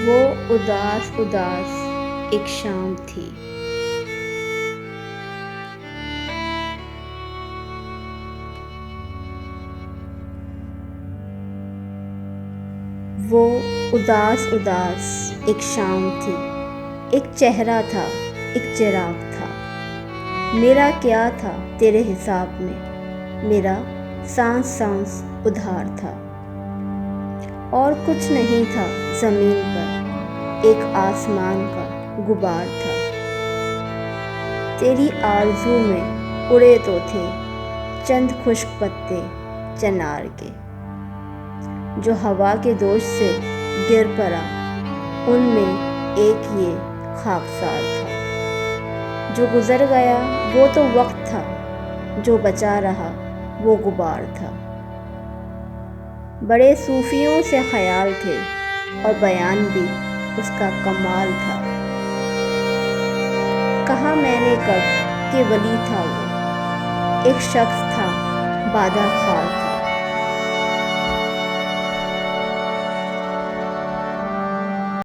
وہ اداس اداس ایک شام تھی۔ وہ اداس اداس ایک شام تھی، ایک چہرہ تھا، ایک چراغ تھا۔ میرا کیا تھا تیرے حساب میں، میرا سانس سانس ادھار تھا۔ اور کچھ نہیں تھا زمین پر، ایک آسمان کا غبار تھا۔ تیری آرزو میں اڑے تو تھے چند خشک پتے چنار کے، جو ہوا کے دوش سے گر پڑا، ان میں ایک یہ خاکسار تھا۔ جو گزر گیا وہ تو وقت تھا، جو بچا رہا وہ غبار تھا۔ بڑے صوفیوں سے خیال تھے اور بیان بھی اس کا کمال تھا۔ کہا میں نے کب کہ ولی تھا وہ، ایک شخص تھا بادہ خار تھا۔